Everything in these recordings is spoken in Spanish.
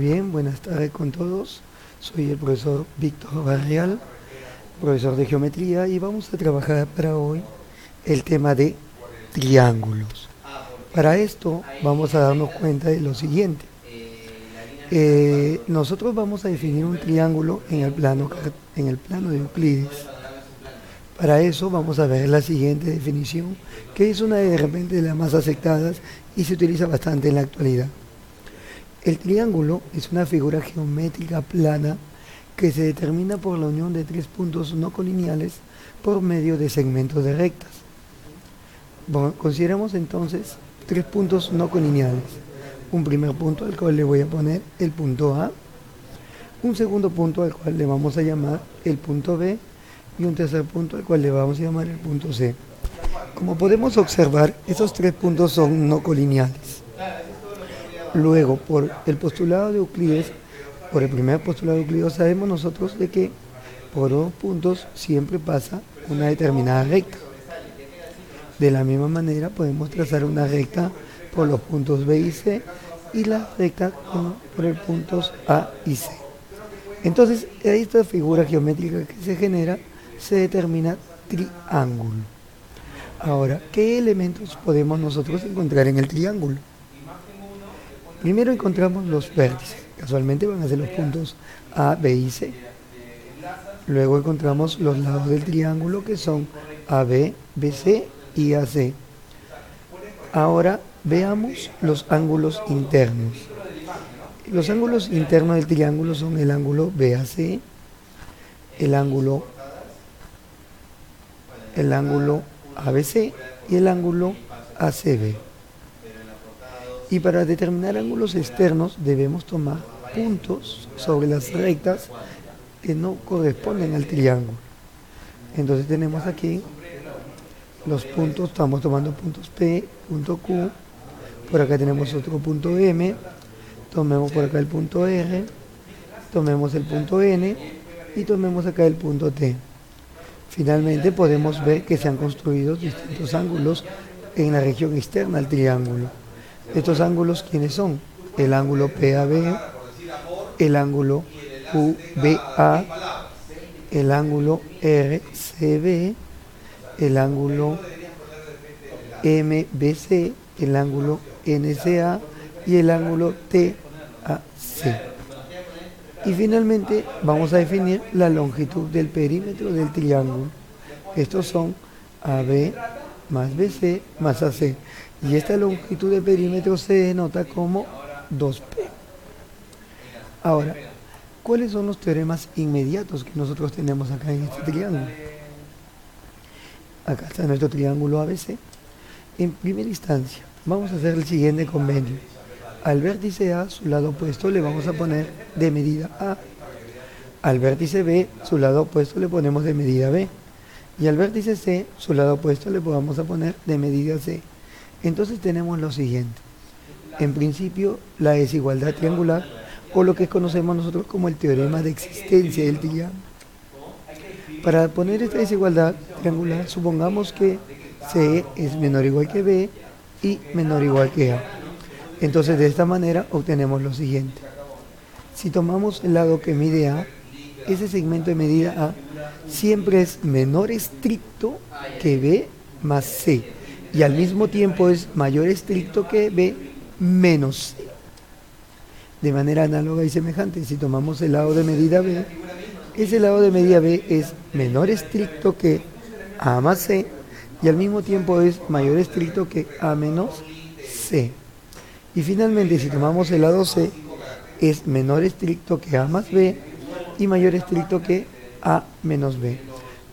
Bien, buenas tardes con todos. Soy el profesor Víctor Barrial, profesor de geometría, y vamos a trabajar para hoy el tema de triángulos. Para esto vamos a darnos cuenta de lo siguiente. Nosotros vamos a definir un triángulo en el plano de Euclides. Para eso vamos a ver la siguiente definición, que es una de repente de las más aceptadas y se utiliza bastante en la actualidad. El triángulo es una figura geométrica plana que se determina por la unión de tres puntos no colineales por medio de segmentos de rectas. Bueno, consideramos entonces tres puntos no colineales. Un primer punto al cual le voy a poner el punto A, un segundo punto al cual le vamos a llamar el punto B y un tercer punto al cual le vamos a llamar el punto C. Como podemos observar, esos tres puntos son no colineales. Luego, por el postulado de Euclides, por el primer postulado de Euclides, sabemos nosotros de que por dos puntos siempre pasa una determinada recta. De la misma manera podemos trazar una recta por los puntos B y C y la recta por los puntos A y C. Entonces, esta figura geométrica que se genera se determina triángulo. Ahora, ¿qué elementos podemos nosotros encontrar en el triángulo? Primero encontramos los vértices, casualmente van a ser los puntos A, B y C. Luego encontramos los lados del triángulo que son AB, BC y AC. Ahora veamos los ángulos internos. Los ángulos internos del triángulo son el ángulo BAC, el ángulo ABC y el ángulo ACB. Y para determinar ángulos externos debemos tomar puntos sobre las rectas que no corresponden al triángulo. Entonces tenemos aquí los puntos, estamos tomando puntos P, punto Q, por acá tenemos otro punto M, tomemos por acá el punto R, tomemos el punto N y tomemos acá el punto T. Finalmente podemos ver que se han construido distintos ángulos en la región externa al triángulo. Estos ángulos, ¿quiénes son? El ángulo PAB, el ángulo QBA, el ángulo RCB, el ángulo MBC, el ángulo NCA y el ángulo TAC. Y finalmente vamos a definir la longitud del perímetro del triángulo. Estos son AB más BC más AC. Y esta longitud de perímetro se denota como 2P. Ahora, ¿cuáles son los teoremas inmediatos que nosotros tenemos acá en este triángulo? Acá está nuestro triángulo ABC. En primera instancia, vamos a hacer el siguiente convenio. Al vértice A, su lado opuesto, le vamos a poner de medida A. Al vértice B, su lado opuesto, le ponemos de medida B. Y al vértice C, su lado opuesto, le vamos a poner de medida C. Entonces tenemos lo siguiente. En principio, la desigualdad triangular, o lo que conocemos nosotros como el teorema de existencia del triángulo. Para poner esta desigualdad triangular, supongamos que C es menor o igual que B y menor o igual que A. Entonces, de esta manera obtenemos lo siguiente. Si tomamos el lado que mide A, ese segmento de medida A siempre es menor estricto que B más C. Y al mismo tiempo es mayor estricto que B menos C. De manera análoga y semejante, si tomamos el lado de medida B, ese lado de medida B es menor estricto que A más C y al mismo tiempo es mayor estricto que A menos C. Y finalmente, si tomamos el lado C, es menor estricto que A más B y mayor estricto que A menos B.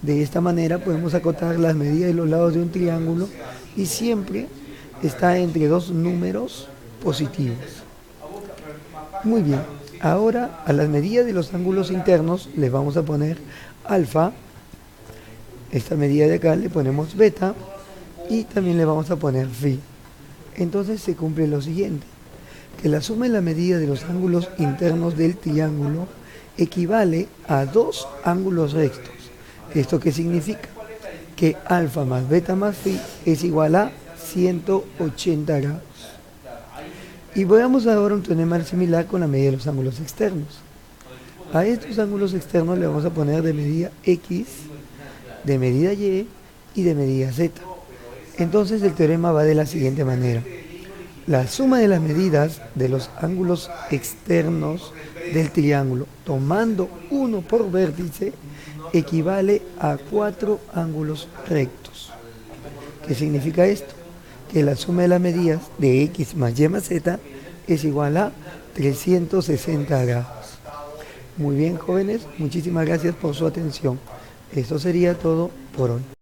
De esta manera podemos acotar las medidas de los lados de un triángulo y siempre está entre dos números positivos. Muy bien, ahora a las medidas de los ángulos internos les vamos a poner alfa. Esta medida de acá le ponemos beta y también le vamos a poner phi. Entonces se cumple lo siguiente, que la suma de la medida de los ángulos internos del triángulo equivale a dos ángulos rectos. ¿Esto qué significa? Que alfa más beta más phi es igual a 180 grados. Y veamos ahora un teorema similar con la medida de los ángulos externos. A estos ángulos externos le vamos a poner de medida X, de medida Y y de medida Z. Entonces el teorema va de la siguiente manera. La suma de las medidas de los ángulos externos del triángulo, tomando uno por vértice, equivale a 4 ángulos rectos. ¿Qué significa esto? Que la suma de las medidas de X más Y más Z es igual a 360 grados. Muy bien, jóvenes, muchísimas gracias por su atención. Esto sería todo por hoy.